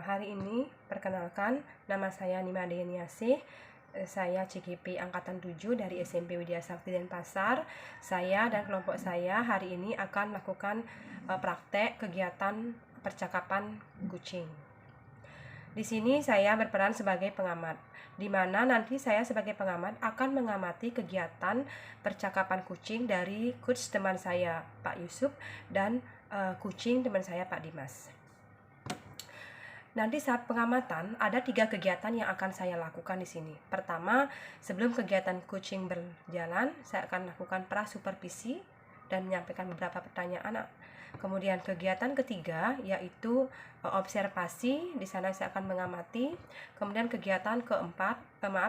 Hari ini perkenalkan, nama saya Nima Deniasih. Saya CGP Angkatan 7 dari SMP Widya Sakti Denpasar. Saya dan kelompok saya hari ini akan melakukan praktek kegiatan percakapan kucing. Di sini saya berperan sebagai pengamat, di mana nanti saya sebagai pengamat akan mengamati kegiatan percakapan kucing dari coach teman saya Pak Yusuf dan kucing teman saya Pak Dimas. Nanti saat pengamatan ada 3 kegiatan yang akan saya lakukan di sini. Pertama, sebelum kegiatan coaching berjalan, saya akan lakukan prasupervisi dan menyampaikan beberapa pertanyaan. Kemudian kegiatan ketiga yaitu observasi, di sana saya akan mengamati. Kemudian kegiatan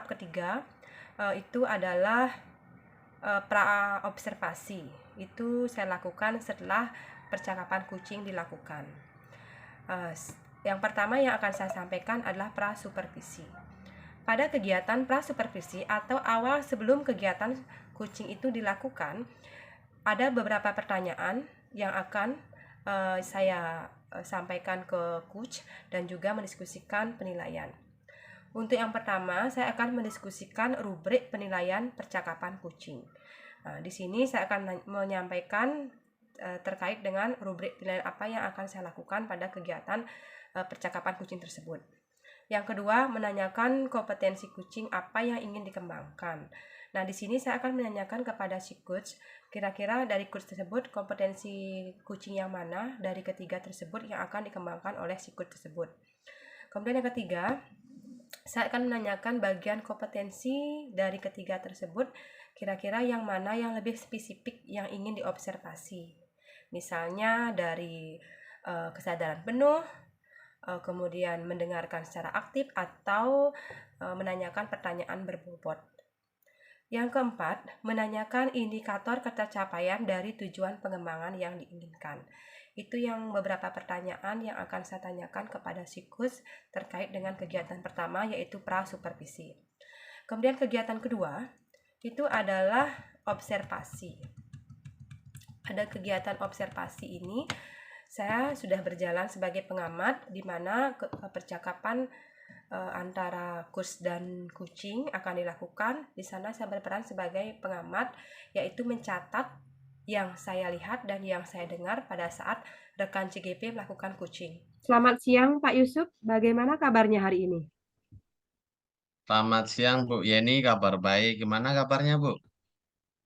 ketiga itu adalah pra-observasi. Itu saya lakukan setelah percakapan kucing dilakukan. Yang pertama yang akan saya sampaikan adalah prasupervisi. Pada kegiatan prasupervisi atau awal sebelum kegiatan kucing itu dilakukan, ada beberapa pertanyaan yang akan saya sampaikan ke coach dan juga mendiskusikan penilaian. Untuk yang pertama, saya akan mendiskusikan rubrik penilaian percakapan kucing. Di sini saya akan menyampaikan terkait dengan rubrik penilaian apa yang akan saya lakukan pada kegiatan percakapan kucing tersebut. Yang kedua, menanyakan kompetensi kucing apa yang ingin dikembangkan. Nah, di sini saya akan menanyakan kepada si coach, kira-kira dari coach tersebut kompetensi kucing yang mana dari ketiga tersebut yang akan dikembangkan oleh si coach tersebut. Kemudian yang ketiga, saya akan menanyakan bagian kompetensi dari ketiga tersebut, kira-kira yang mana yang lebih spesifik yang ingin diobservasi. Misalnya dari kesadaran penuh, kemudian mendengarkan secara aktif atau menanyakan pertanyaan berbobot. Yang keempat, menanyakan indikator ketercapaian dari tujuan pengembangan yang diinginkan. Itu yang beberapa pertanyaan yang akan saya tanyakan kepada psikus terkait dengan kegiatan pertama, yaitu prasupervisi. Kemudian kegiatan kedua, itu adalah observasi. Pada kegiatan observasi ini, saya sudah berjalan sebagai pengamat, di mana percakapan antara coach dan kucing akan dilakukan. Di sana saya berperan sebagai pengamat, yaitu mencatat yang saya lihat dan yang saya dengar pada saat rekan CGP melakukan kucing. Selamat siang Pak Yusuf, bagaimana kabarnya hari ini? Selamat siang Bu Yeni, kabar baik. Gimana kabarnya Bu?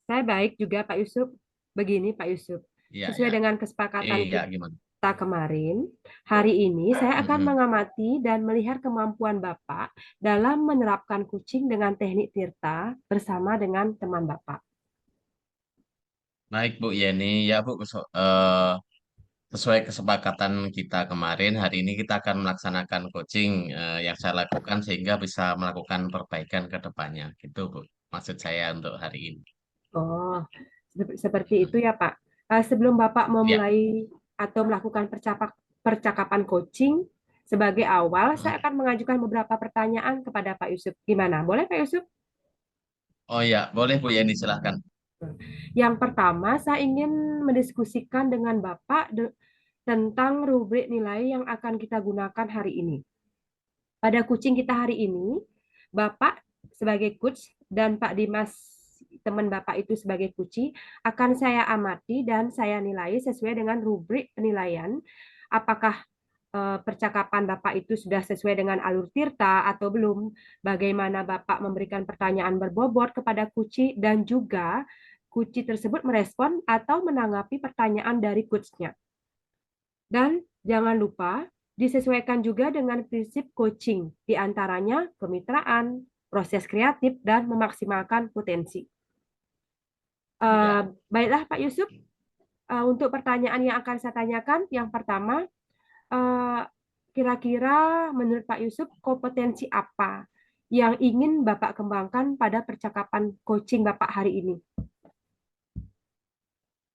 Saya baik juga Pak Yusuf. Begini Pak Yusuf, Iya, sesuai ya. dengan kesepakatan Iya, gimana? kita kemarin, hari ini saya akan Mm-mm. mengamati dan melihat kemampuan Bapak dalam menerapkan kucing dengan teknik Tirta bersama dengan teman Bapak. Baik Bu Yeni, ya Bu, sesuai kesepakatan kita kemarin, hari ini kita akan melaksanakan coaching yang saya lakukan sehingga bisa melakukan perbaikan ke depannya. Gitu Bu, maksud saya untuk hari ini. Oh, seperti itu ya Pak. Sebelum Bapak Ya. memulai atau melakukan percakapan coaching, sebagai awal Mm. saya akan mengajukan beberapa pertanyaan kepada Pak Yusuf. Gimana? Boleh Pak Yusuf? Oh ya, boleh Bu Yeni, silahkan. Yang pertama, saya ingin mendiskusikan dengan Bapak tentang rubrik nilai yang akan kita gunakan hari ini. Pada kucing kita hari ini, Bapak sebagai coach dan Pak Dimas teman Bapak itu sebagai kucing akan saya amati dan saya nilai sesuai dengan rubrik penilaian apakah percakapan Bapak itu sudah sesuai dengan alur Tirta atau belum, bagaimana Bapak memberikan pertanyaan berbobot kepada kucing dan juga kucing tersebut merespon atau menanggapi pertanyaan dari coachnya. Dan jangan lupa disesuaikan juga dengan prinsip coaching, di antaranya kemitraan, proses kreatif, dan memaksimalkan potensi. Ya. Baiklah Pak Yusuf, untuk pertanyaan yang akan saya tanyakan, yang pertama, eh, kira-kira menurut Pak Yusuf kompetensi apa yang ingin Bapak kembangkan pada percakapan coaching Bapak hari ini?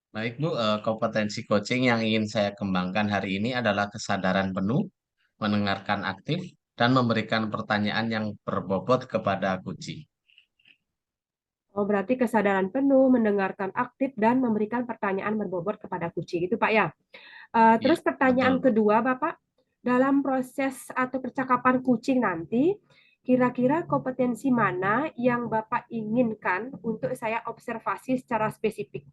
Baik Bu, kompetensi coaching yang ingin saya kembangkan hari ini adalah kesadaran penuh, mendengarkan aktif, dan memberikan pertanyaan yang berbobot kepada kucing. Oh, berarti kesadaran penuh, mendengarkan aktif, dan memberikan pertanyaan berbobot kepada kucing. Itu Pak ya. Ya, Terus pertanyaan betul Bu. kedua Bapak, dalam proses atau percakapan kucing nanti, kira-kira kompetensi mana yang Bapak inginkan untuk saya observasi secara spesifik?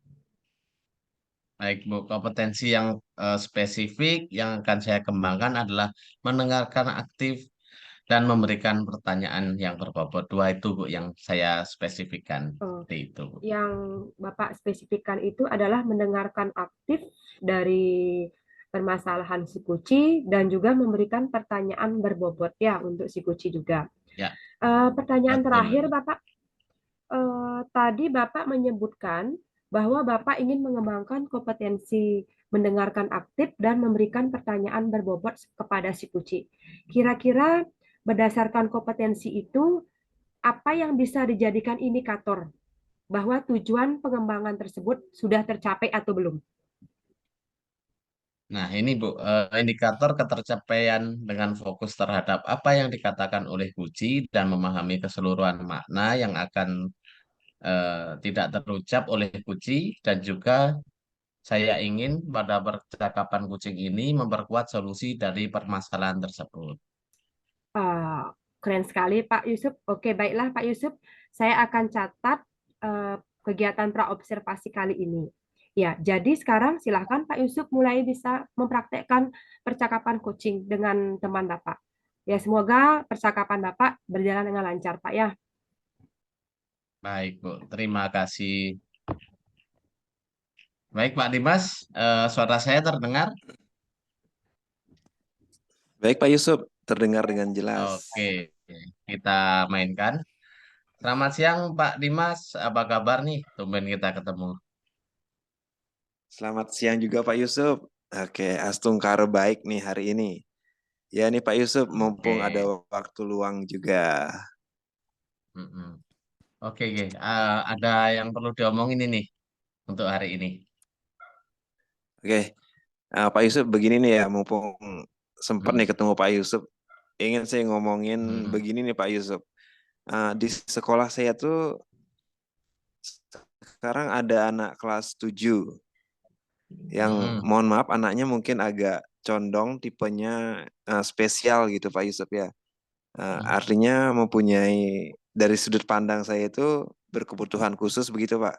Baik, Bu. Kompetensi yang spesifik yang akan saya kembangkan adalah mendengarkan aktif dan memberikan pertanyaan yang berbobot. Dua itu, Bu, yang saya spesifikkan. Oh, Seperti itu, Bu. yang Bapak spesifikkan itu adalah mendengarkan aktif dari permasalahan si kuci dan juga memberikan pertanyaan berbobot ya untuk si kuci juga. Ya, Pertanyaan betul, terakhir, betul. Bapak. Tadi Bapak menyebutkan bahwa Bapak ingin mengembangkan kompetensi mendengarkan aktif dan memberikan pertanyaan berbobot kepada si kuci. Kira-kira berdasarkan kompetensi itu, apa yang bisa dijadikan indikator bahwa tujuan pengembangan tersebut sudah tercapai atau belum? Nah, ini Bu, indikator ketercapaian dengan fokus terhadap apa yang dikatakan oleh Puji dan memahami keseluruhan makna yang akan tidak terucap oleh Puji dan juga saya ingin pada percakapan kucing ini memperkuat solusi dari permasalahan tersebut. Ah, keren sekali Pak Yusuf. Oke, baiklah Pak Yusuf. Saya akan catat eh, kegiatan praobservasi kali ini. Ya, jadi sekarang silahkan Pak Yusuf mulai bisa mempraktekkan percakapan coaching dengan teman Bapak. Ya, semoga percakapan Bapak berjalan dengan lancar, Pak ya. Baik, Bu. Terima kasih. Baik, Pak Dimas, suara saya terdengar? Baik Pak Yusuf, terdengar dengan jelas. Oke, kita mainkan. Selamat siang, Pak Dimas. Apa kabar nih? Tumben kita ketemu. Selamat siang juga Pak Yusuf. Oke, Astung Karo baik nih hari ini. Ya nih Pak Yusuf, mumpung ada Oke. waktu luang juga. Mm-mm. Oke, oke. Ada yang perlu diomongin ini untuk hari ini. Oke, Pak Yusuf begini nih ya, mumpung sempat nih Mm, ketemu Pak Yusuf, ingin saya ngomongin mm, begini nih Pak Yusuf. Di sekolah saya tuh sekarang ada anak kelas 7 yang mm, mohon maaf anaknya mungkin agak condong tipenya spesial gitu Pak Yusuf ya. mm. Artinya mempunyai dari sudut pandang saya itu berkebutuhan khusus begitu Pak.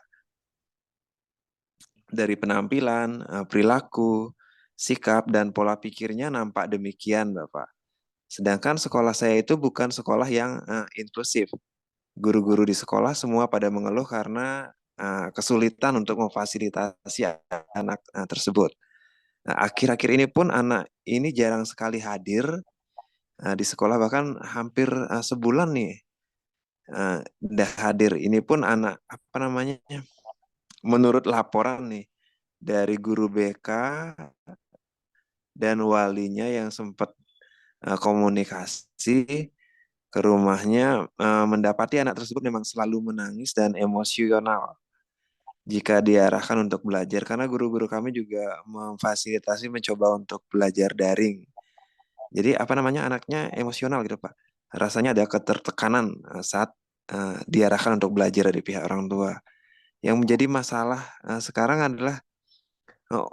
Dari penampilan, perilaku, sikap, dan pola pikirnya nampak demikian Bapak. Sedangkan sekolah saya itu bukan sekolah yang inklusif. Guru-guru di sekolah semua pada mengeluh karena kesulitan untuk memfasilitasi anak tersebut. Nah, akhir-akhir ini pun anak ini jarang sekali hadir di sekolah, bahkan hampir sebulan nih udah hadir. Ini pun anak apa namanya? Menurut laporan nih dari guru BK dan walinya yang sempat komunikasi ke rumahnya, mendapati anak tersebut memang selalu menangis dan emosional jika diarahkan untuk belajar karena guru-guru kami juga memfasilitasi mencoba untuk belajar daring. Jadi apa namanya anaknya emosional gitu Pak. Rasanya ada ketertekanan saat diarahkan untuk belajar dari pihak orang tua. Yang menjadi masalah sekarang adalah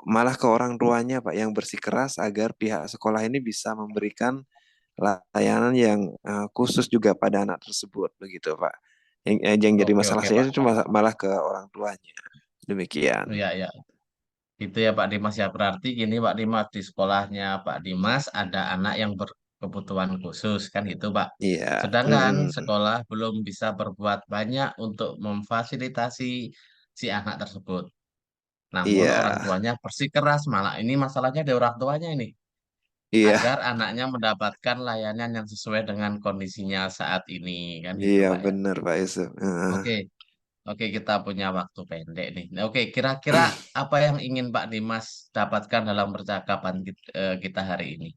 malah ke orang tuanya Pak yang bersikeras agar pihak sekolah ini bisa memberikan layanan yang khusus juga pada anak tersebut begitu Pak. Yang jadi Oke, masalah oke, saya Pak. itu malah ke orang tuanya. Demikian. Ya, ya. Itu ya Pak Dimas ya. Berarti gini Pak Dimas, di sekolahnya Pak Dimas ada anak yang berkebutuhan khusus kan gitu Pak. Iya. Sedangkan Mm-mm. sekolah belum bisa berbuat banyak untuk memfasilitasi si anak tersebut. Namun Iya. orang tuanya bersikeras, malah ini masalahnya di orang tuanya ini, Iya. agar anaknya mendapatkan layanan yang sesuai dengan kondisinya saat ini, kan gitu Iya Pak ya. benar Pak Yusuf. Oke, oke kita punya waktu pendek nih. Nah, oke, kira-kira apa yang ingin Pak Dimas dapatkan dalam percakapan kita hari ini?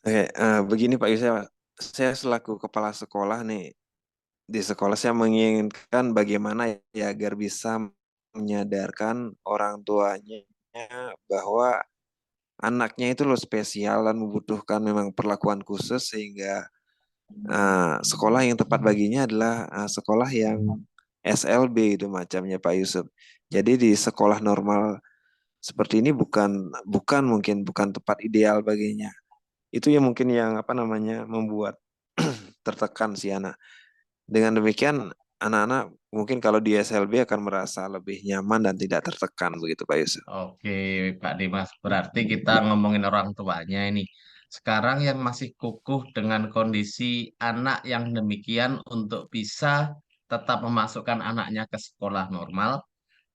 Oke, begini Pak Yusuf, saya selaku kepala sekolah nih, di sekolah saya menginginkan bagaimana ya agar bisa menyadarkan orang tuanya bahwa anaknya itu loh spesial dan membutuhkan memang perlakuan khusus sehingga sekolah yang tepat baginya adalah sekolah yang SLB itu macamnya Pak Yusuf. Jadi di sekolah normal seperti ini bukan bukan mungkin bukan tempat ideal baginya. Itu yang mungkin yang apa namanya membuat tertekan si anak. Dengan demikian anak-anak mungkin kalau di SLB akan merasa lebih nyaman dan tidak tertekan begitu Pak Yusuf. Oke, Pak Dimas, berarti kita ngomongin orang tuanya ini. Sekarang yang masih kukuh dengan kondisi anak yang demikian untuk bisa tetap memasukkan anaknya ke sekolah normal,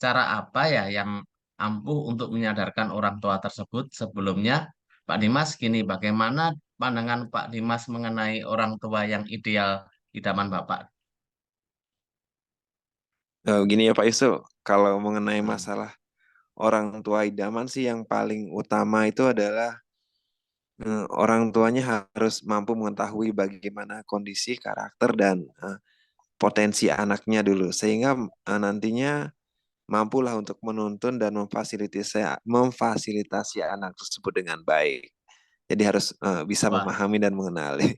cara apa ya yang ampuh untuk menyadarkan orang tua tersebut sebelumnya? Pak Dimas, gini, bagaimana pandangan Pak Dimas mengenai orang tua yang ideal idaman Bapak? Gini ya Pak Yusuf, kalau mengenai Hmm. masalah orang tua idaman sih yang paling utama itu adalah orang tuanya harus mampu mengetahui bagaimana kondisi karakter dan potensi anaknya dulu sehingga nantinya mampulah untuk menuntun dan memfasilitasi anak tersebut dengan baik. Jadi harus bisa Wah, memahami dan mengenali.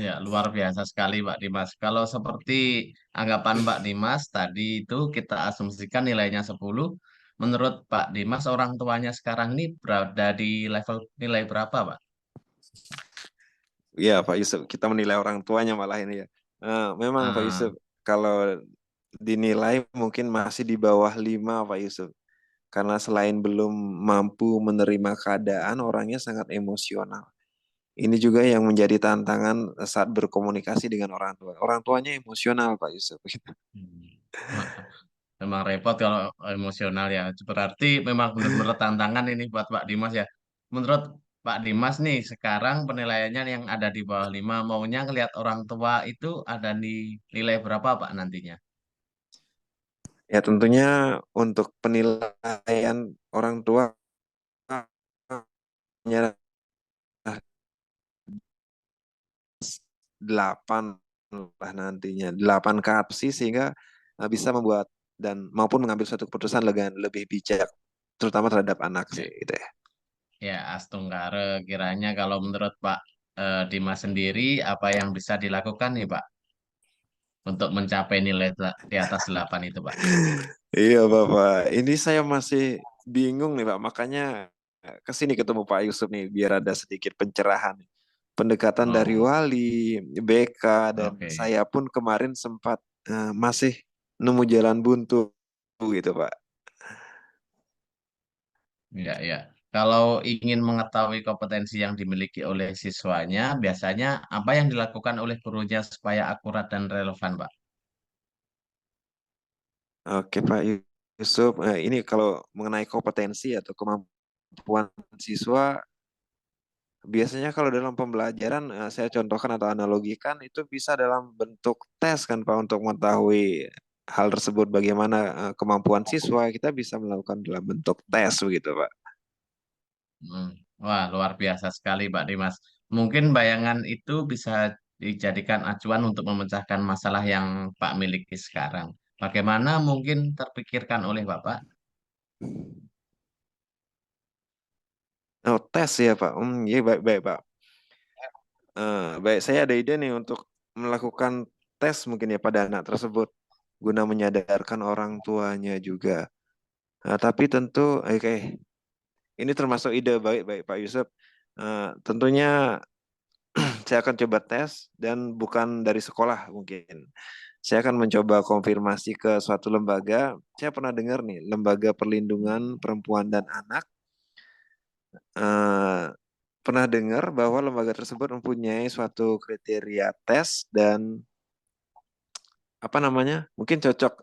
ya, luar biasa sekali Pak Dimas. Kalau seperti anggapan Pak Dimas tadi itu kita asumsikan nilainya 10. Menurut Pak Dimas orang tuanya sekarang ini berada di level nilai berapa, Pak? Iya Pak Yusuf, kita menilai orang tuanya malah ini ya. Memang Pak Yusuf, Ah, kalau dinilai mungkin masih di bawah 5 Pak Yusuf. Karena selain belum mampu menerima keadaan, orangnya sangat emosional. Ini juga yang menjadi tantangan saat berkomunikasi dengan orang tua. Orang tuanya emosional Pak Yusuf. hmm. Memang repot kalau emosional ya. Berarti memang benar-benar tantangan ini buat Pak Dimas ya. Menurut Pak Dimas nih, sekarang penilaiannya yang ada di bawah 5, maunya ngelihat orang tua itu ada di nilai berapa Pak nantinya? Ya tentunya untuk penilaian orang tua nya 8 lah nantinya. 8 ke atas sih sehingga bisa membuat dan maupun mengambil suatu keputusan dengan lebih bijak terutama terhadap anak sih Ya, gitu ya. ya Astunggara kiranya kalau menurut Pak Dimas sendiri apa yang bisa dilakukan nih Pak untuk mencapai nilai di atas 8 itu Pak? Iya Bapak, ini saya masih bingung nih Pak, makanya kesini ketemu Pak Yusuf nih biar ada sedikit pencerahan. Pendekatan dari Oh, wali, BK, dan oke. saya pun kemarin sempat masih nemu jalan buntu gitu Pak. Ya, ya. Kalau ingin mengetahui kompetensi yang dimiliki oleh siswanya, biasanya apa yang dilakukan oleh gurunya supaya akurat dan relevan, Pak? Oke Pak Yusuf, ini kalau mengenai kompetensi atau kemampuan siswa, biasanya kalau dalam pembelajaran saya contohkan atau analogikan itu bisa dalam bentuk tes kan Pak untuk mengetahui hal tersebut bagaimana kemampuan siswa kita bisa melakukan dalam bentuk tes begitu Pak. Hmm. Wah, luar biasa sekali, Pak Dimas. Mungkin bayangan itu bisa dijadikan acuan untuk memecahkan masalah yang Pak miliki sekarang. Bagaimana mungkin terpikirkan oleh Bapak? Oh tes ya Pak, iya baik baik Pak. Baik saya ada ide nih untuk melakukan tes mungkin ya pada anak tersebut guna menyadarkan orang tuanya juga. Tapi tentu oke ini termasuk ide baik baik Pak Yusuf. Tentunya saya akan coba tes dan bukan dari sekolah mungkin. Saya akan mencoba konfirmasi ke suatu lembaga. Saya pernah dengar nih, Lembaga Perlindungan Perempuan dan Anak. eh, Pernah dengar bahwa lembaga tersebut mempunyai suatu kriteria tes dan apa namanya? Mungkin cocok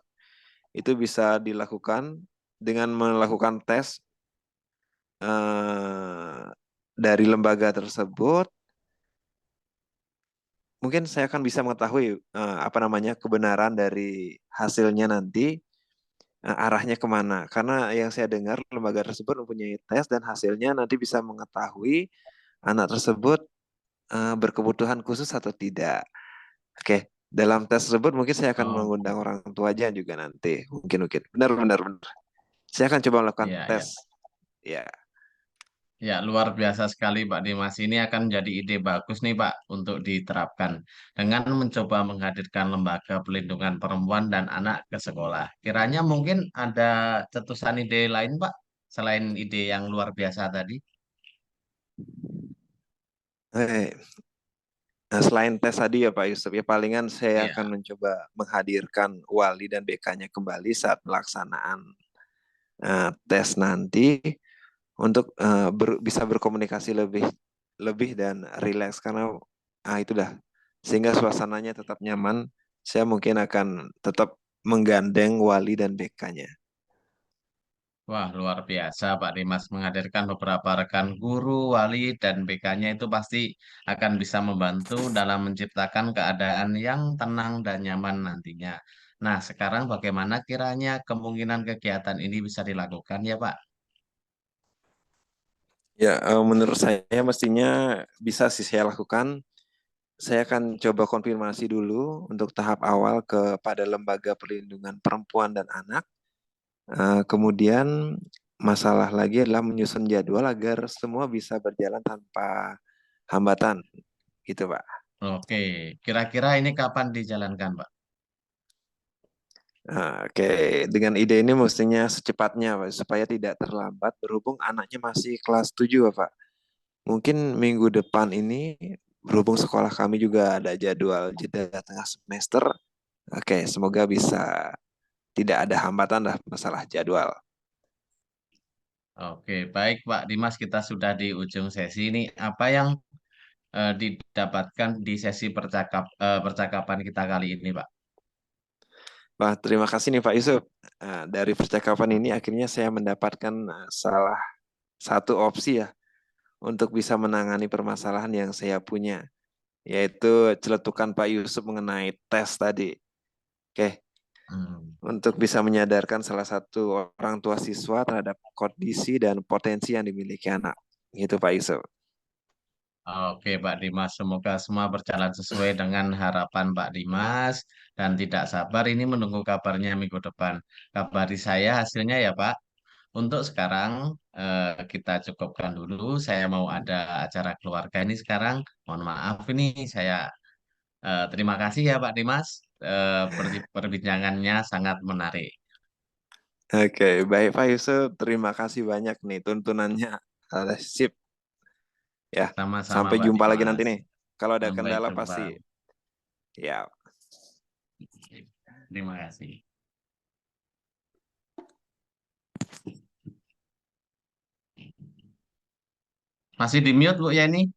itu bisa dilakukan dengan melakukan tes dari lembaga tersebut. Mungkin saya akan bisa mengetahui apa namanya kebenaran dari hasilnya nanti arahnya kemana. Karena yang saya dengar lembaga tersebut mempunyai tes dan hasilnya nanti bisa mengetahui anak tersebut berkebutuhan khusus atau tidak. Oke, dalam tes tersebut mungkin saya akan Oh, mengundang orang tuanya juga nanti. Mungkin mungkin benar benar benar. Saya akan coba melakukan iya, iya. tes. Ya, Ya, luar biasa sekali Pak Dimas. Ini akan menjadi ide bagus nih Pak untuk diterapkan dengan mencoba menghadirkan lembaga pelindungan perempuan dan anak ke sekolah. Kiranya mungkin ada cetusan ide lain Pak, selain ide yang luar biasa tadi. Eh, selain tes tadi ya Pak Yusuf, ya palingan saya Iya. akan mencoba menghadirkan wali dan BK-nya kembali saat pelaksanaan tes nanti untuk bisa berkomunikasi lebih lebih dan rileks karena itu dah sehingga suasananya tetap nyaman. Saya mungkin akan tetap menggandeng wali dan BK-nya. Wah, luar biasa Pak Dimas menghadirkan beberapa rekan guru, wali, dan BK-nya itu pasti akan bisa membantu dalam menciptakan keadaan yang tenang dan nyaman nantinya. Nah, sekarang bagaimana kiranya kemungkinan kegiatan ini bisa dilakukan ya Pak? Ya, menurut saya mestinya bisa sih saya lakukan. Saya akan coba konfirmasi dulu untuk tahap awal kepada Lembaga Perlindungan Perempuan dan Anak. Kemudian masalah lagi adalah menyusun jadwal agar semua bisa berjalan tanpa hambatan, gitu Pak. Oke, kira-kira ini kapan dijalankan Pak? Oke, dengan ide ini mestinya secepatnya Pak, supaya tidak terlambat berhubung anaknya masih kelas 7 Pak. Mungkin minggu depan ini berhubung sekolah kami juga ada jadwal jeda tengah semester. Oke, semoga bisa tidak ada hambatan lah masalah jadwal. Oke, baik Pak Dimas, kita sudah di ujung sesi ini. Apa yang didapatkan di sesi percakapan kita kali ini Pak? Wah, terima kasih nih Pak Yusuf. Dari percakapan ini akhirnya saya mendapatkan salah satu opsi ya untuk bisa menangani permasalahan yang saya punya, yaitu celetukan Pak Yusuf mengenai tes tadi. Oke, Hmm. untuk bisa menyadarkan salah satu orang tua siswa terhadap kondisi dan potensi yang dimiliki anak. Gitu Pak Yusuf. Oke, Pak Dimas. Semoga semua berjalan sesuai dengan harapan Pak Dimas dan tidak sabar ini menunggu kabarnya minggu depan. Kabari saya hasilnya ya, Pak. Untuk sekarang kita cukupkan dulu. Saya mau ada acara keluarga ini sekarang. Mohon maaf ini saya terima kasih ya Pak Dimas. Perbincangannya sangat menarik. Oke, baik Pak Yusuf. Terima kasih banyak nih tuntunannya. Sip ya. Sama-sama Sampai Pak jumpa lagi nanti Dimas. nih. Kalau ada Sampai kendala jumpa. pasti ya. Terima kasih. Masih di mute Bu Yani?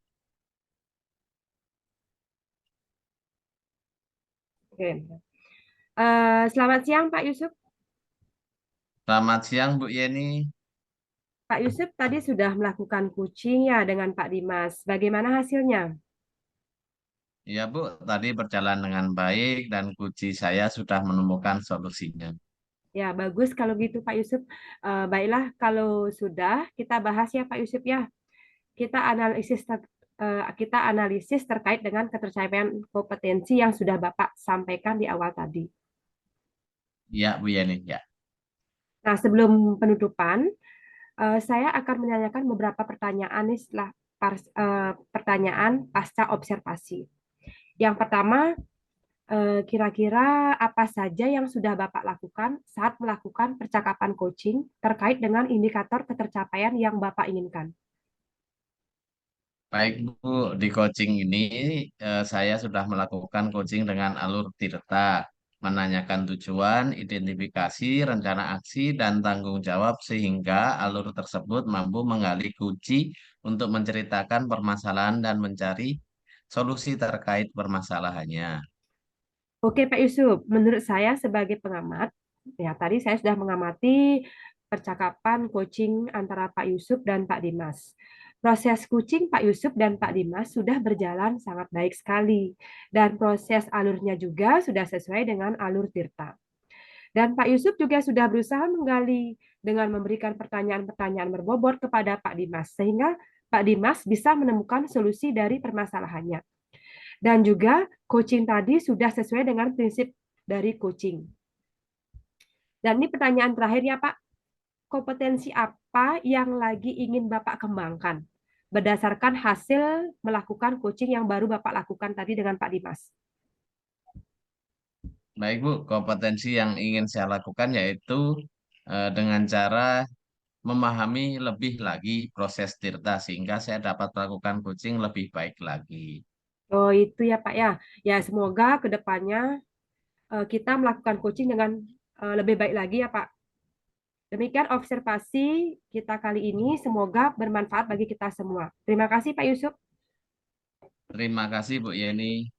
Oke. Selamat siang Pak Yusuf. Selamat siang Bu Yeni. Pak Yusuf tadi sudah melakukan coaching ya dengan Pak Dimas. Bagaimana hasilnya? Ya Bu, tadi berjalan dengan baik dan kunci saya sudah menemukan solusinya. Ya, bagus kalau gitu Pak Yusuf. Baiklah, kalau sudah kita bahas ya Pak Yusuf ya. Kita analisis terkait dengan ketercapaian kompetensi yang sudah Bapak sampaikan di awal tadi. Ya Bu Yeni, ya. Nah, sebelum penutupan, saya akan menanyakan beberapa pertanyaan nih setelah pertanyaan pasca observasi. Yang pertama, kira-kira apa saja yang sudah Bapak lakukan saat melakukan percakapan coaching terkait dengan indikator ketercapaian yang Bapak inginkan? Baik Bu, di coaching ini saya sudah melakukan coaching dengan alur Tirta, menanyakan tujuan, identifikasi, rencana aksi, dan tanggung jawab sehingga alur tersebut mampu menggali kunci untuk menceritakan permasalahan dan mencari solusi terkait permasalahannya. Oke, Pak Yusuf, menurut saya sebagai pengamat, ya tadi saya sudah mengamati percakapan coaching antara Pak Yusuf dan Pak Dimas. Proses coaching Pak Yusuf dan Pak Dimas sudah berjalan sangat baik sekali, dan proses alurnya juga sudah sesuai dengan alur Tirta. Dan Pak Yusuf juga sudah berusaha menggali dengan memberikan pertanyaan-pertanyaan berbobot kepada Pak Dimas, sehingga Pak Dimas bisa menemukan solusi dari permasalahannya. Dan juga coaching tadi sudah sesuai dengan prinsip dari coaching. Dan ini pertanyaan terakhir ya Pak, kompetensi apa yang lagi ingin Bapak kembangkan berdasarkan hasil melakukan coaching yang baru Bapak lakukan tadi dengan Pak Dimas? Baik Bu, kompetensi yang ingin saya lakukan yaitu dengan cara memahami lebih lagi proses Tirta sehingga saya dapat melakukan coaching lebih baik lagi. Oh, itu ya Pak ya. Ya, semoga ke depannya kita melakukan coaching dengan lebih baik lagi ya Pak. Demikian observasi kita kali ini. Semoga bermanfaat bagi kita semua. Terima kasih Pak Yusuf. Terima kasih Bu Yeni.